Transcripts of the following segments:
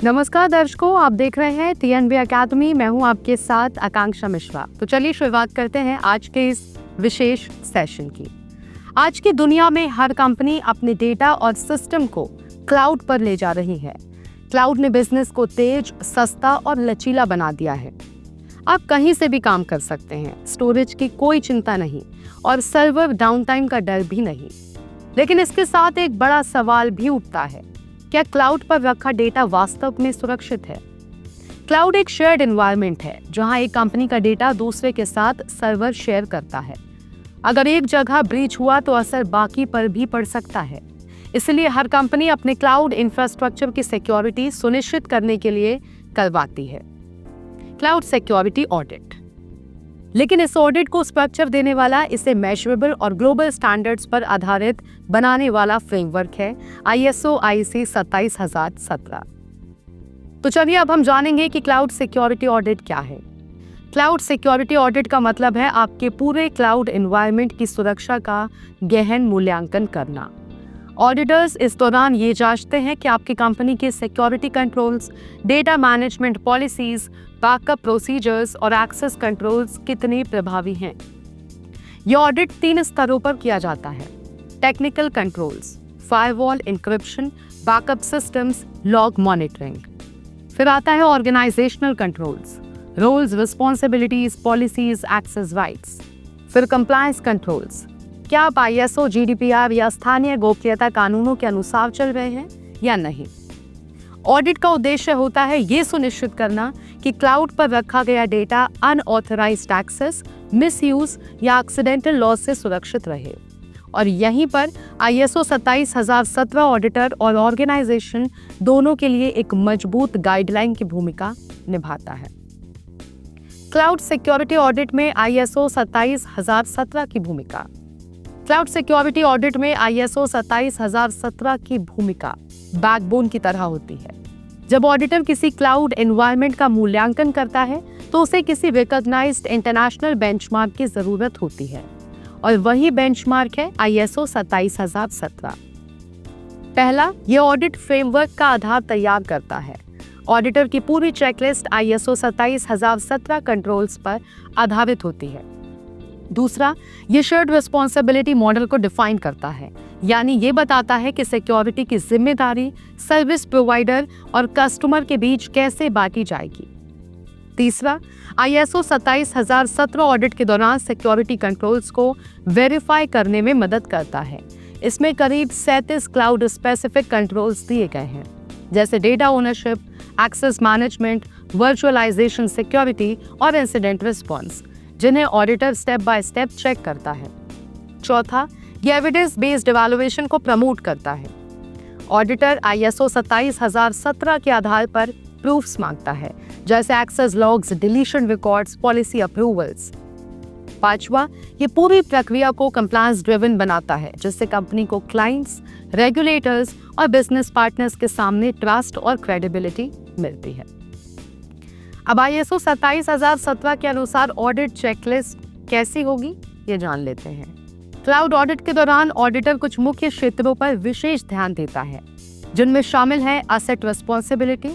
नमस्कार दर्शकों, आप देख रहे हैं TNB अकेडमी। मैं हूं आपके साथ आकांक्षा मिश्रा। तो चलिए शुरुआत करते हैं आज के इस विशेष सेशन की। आज की दुनिया में हर कंपनी अपने डेटा और सिस्टम को क्लाउड पर ले जा रही है। क्लाउड ने बिजनेस को तेज, सस्ता और लचीला बना दिया है। आप कहीं से भी काम कर सकते हैं, स्टोरेज की कोई चिंता नहीं और सर्वर डाउन टाइम का डर भी नहीं। लेकिन इसके साथ एक बड़ा सवाल भी उठता है, क्या क्लाउड पर रखा डेटा वास्तव में सुरक्षित है? क्लाउड एक शेयर्ड एनवायरनमेंट है जहां एक कंपनी का डेटा दूसरे के साथ सर्वर शेयर करता है। अगर एक जगह ब्रीच हुआ तो असर बाकी पर भी पड़ सकता है। इसलिए हर कंपनी अपने क्लाउड इंफ्रास्ट्रक्चर की सिक्योरिटी सुनिश्चित करने के लिए करवाती है क्लाउड सिक्योरिटी ऑडिट। लेकिन इस ऑडिट को स्ट्रक्चर देने वाला, इसे मेजरेबल और ग्लोबल स्टैंडर्ड्स पर आधारित बनाने वाला फ्रेमवर्क है ISO IEC 27017। तो चलिए अब हम जानेंगे कि क्लाउड सिक्योरिटी ऑडिट क्या है। क्लाउड सिक्योरिटी ऑडिट का मतलब है आपके पूरे क्लाउड एनवायरनमेंट की सुरक्षा का गहन मूल्यांकन करना। ऑडिटर्स इस दौरान ये जांचते हैं कि आपकी कंपनी के security controls, data management policies, backup procedures और एक्सेस कंट्रोल्स कितने प्रभावी हैं। यह ऑडिट 3 स्तरों पर किया जाता है: technical controls, firewall, encryption, backup systems, log monitoring. फिर आता है organisational controls, roles, responsibilities, policies, access rights. फिर कंप्लायंस कंट्रोल्स, क्या आप ISO, GDPR या स्थानीय गोपनीयता कानूनों के अनुसार चल रहे हैं या नहीं। ऑडिट का उद्देश्य होता है ये सुनिश्चित करना कि क्लाउड पर रखा गया डेटा अनऑथराइज्ड एक्सेस, मिसयूज या एक्सीडेंटल लॉस से सुरक्षित रहे। और यहीं पर ISO 27017 ऑडिटर और ऑर्गेनाइजेशन दोनों के लिए एक मजबूत गाइडलाइन की भूमिका निभाता है। क्लाउड सिक्योरिटी ऑडिट में ISO 27017 की भूमिका। क्लाउड सिक्योरिटी ऑडिट में ISO 27017 की भूमिका बैकबोन की तरह होती है। जब ऑडिटर किसी क्लाउड एनवायरनमेंट का मूल्यांकन करता है तो उसे किसी रिकॉग्नाइज्ड इंटरनेशनल बेंचमार्क की जरूरत होती है, और वही बेंचमार्क है ISO 27017। पहला, यह ऑडिट फ्रेमवर्क का आधार तैयार करता है। ऑडिटर की पूरी चेकलिस्ट ISO 27017 कंट्रोल्स पर आधारित होती है। दूसरा, ये शेयर्ड रिस्पॉन्सिबिलिटी मॉडल को डिफाइन करता है, यानी ये बताता है कि सिक्योरिटी की जिम्मेदारी सर्विस प्रोवाइडर और कस्टमर के बीच कैसे बांटी जाएगी। तीसरा, ISO 27017 ऑडिट के दौरान सिक्योरिटी कंट्रोल्स को वेरीफाई करने में मदद करता है। इसमें करीब 37 क्लाउड स्पेसिफिक कंट्रोल्स दिए गए हैं, जैसे data ownership, access management, virtualisation security और इंसिडेंट रिस्पॉन्स, जिन्हें auditor step by step check करता है। चौथा, ये एविडेंस बेस्ड इवैल्यूएशन को प्रमोट करता है। ऑडिटर ISO 27017 के आधार पर प्रूफ्स मांगता है, जैसे access logs, deletion records, policy approvals. पांचवा, ये पूरी प्रक्रिया को कंप्लायंस ड्रिवन बनाता है, जिससे कंपनी को क्लाइंट्स, रेगुलेटर्स और बिजनेस पार्टनर्स के सामने ट्रस्ट और क्रेडिबिलिटी मिलती है। अब ISO 27017 के अनुसार ऑडिट चेकलिस्ट कैसी होगी, ये जान लेते हैं। क्लाउड ऑडिट के दौरान ऑडिटर कुछ मुख्य क्षेत्रों पर विशेष ध्यान देता है, जिनमें शामिल है एसेट रिस्पॉन्सिबिलिटी,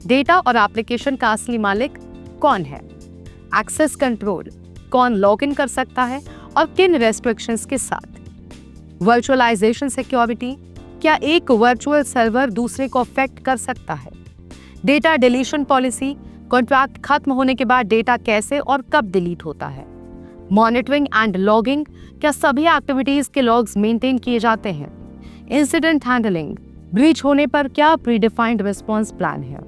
डेटा और एप्लीकेशन का असली मालिक कौन है, एक्सेस कंट्रोल, कौन लॉग इन कर सकता है और किन रेस्ट्रिक्शंस के साथ, वर्चुअलाइजेशन सिक्योरिटी, क्या एक वर्चुअल सर्वर दूसरे को अफेक्ट कर सकता है, डेटा डिलीशन पॉलिसी, कॉन्ट्रैक्ट खत्म होने के बाद डेटा कैसे और कब डिलीट होता है, मॉनिटरिंग एंड लॉगिंग, क्या सभी एक्टिविटीज के लॉग्स मेंटेन किए जाते हैं, इंसिडेंट हैंडलिंग, ब्रीच होने पर क्या प्रीडिफाइंड रिस्पांस प्लान है,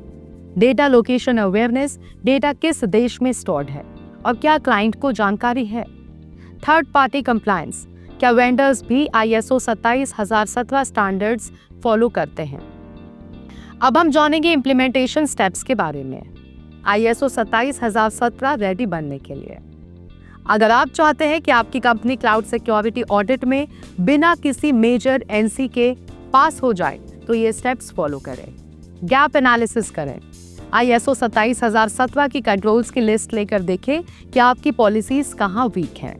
डेटा लोकेशन अवेयरनेस, डेटा किस देश में स्टोर्ड है और क्या क्लाइंट को जानकारी है, थर्ड पार्टी कंप्लायंस, क्या वेंडर्स भी ISO 27017 स्टैंडर्ड्स फॉलो करते हैं। अब हम जानेंगे इम्प्लीमेंटेशन स्टेप्स के बारे में ISO 27017 रेडी बनने के लिए। अगर आप चाहते हैं कि आपकी कंपनी क्लाउड सिक्योरिटी ऑडिट में बिना किसी मेजर NC के पास हो जाए, तो ये स्टेप्स फॉलो करें। गैप एनालिसिस करें, ISO 27017 की कंट्रोल्स की लिस्ट लेकर देखें कि आपकी पॉलिसीज कहाँ वीक हैं।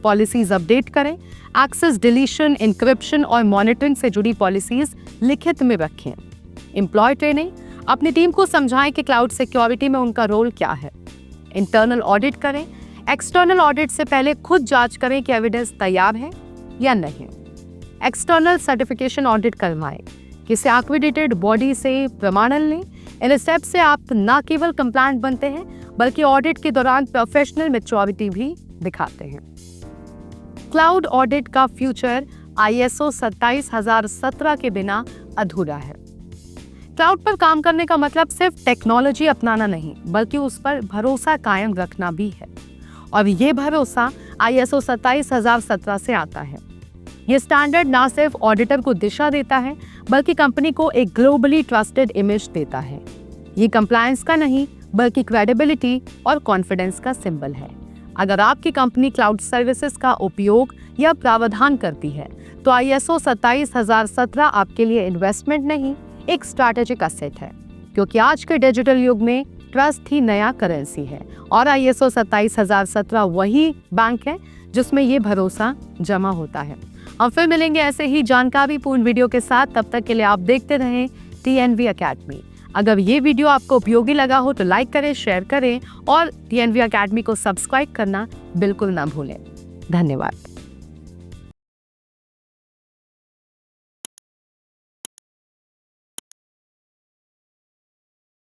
पॉलिसीज अपडेट करें, एक्सेस डिलीशन, इंक्रिप्शन और मॉनिटरिंग से जुड़ी पॉलिसीज लिखित में रखें। एम्प्लॉय ट्रेनिंग, अपनी टीम को समझाएं कि क्लाउड सिक्योरिटी में उनका रोल क्या है। इंटरनल ऑडिट करें। एक्सटर्नल ऑडिट से पहले खुद जांच करें कि एविडेंस तैयार है या नहीं। एक्सटर्नल सर्टिफिकेशन ऑडिट करवाएं। किसी एक्रेडिटेड बॉडी से प्रमाणन लें। इन स्टेप से आप न केवल कंप्लायंट बनते हैं बल्कि ऑडिट के दौरान प्रोफेशनल मैच्योरिटी भी दिखाते हैं। क्लाउड ऑडिट का फ्यूचर ISO 27017 के बिना अधूरा है। क्लाउड पर काम करने का मतलब सिर्फ टेक्नोलॉजी अपनाना नहीं बल्कि उस पर भरोसा कायम रखना भी है, और ये भरोसा ISO 27017 से आता है। ये स्टैंडर्ड ना सिर्फ ऑडिटर को दिशा देता है बल्कि कंपनी को एक ग्लोबली ट्रस्टेड इमेज देता है। ये कंप्लायंस का नहीं बल्कि क्रेडिबिलिटी और कॉन्फिडेंस का सिंबल है। अगर आपकी कंपनी क्लाउड सर्विसेज का उपयोग या प्रावधान करती है तो ISO 27017 आपके लिए इन्वेस्टमेंट नहीं, एक स्ट्रैटेजिक असेट है, क्योंकि आज के डिजिटल युग में ट्रस्ट ही नया करेंसी है और ISO 27017 वही बैंक है जिसमें ये भरोसा जमा होता है। हम फिर मिलेंगे ऐसे ही जानकारीपूर्ण वीडियो के साथ। तब तक के लिए आप देखते रहें TNV अकेडमी। अगर ये वीडियो आपको उपयोगी लगा हो तो लाइक करें, शेयर करें और TNV अकेडमी को सब्सक्राइब करना बिल्कुल ना भूलें। धन्यवाद।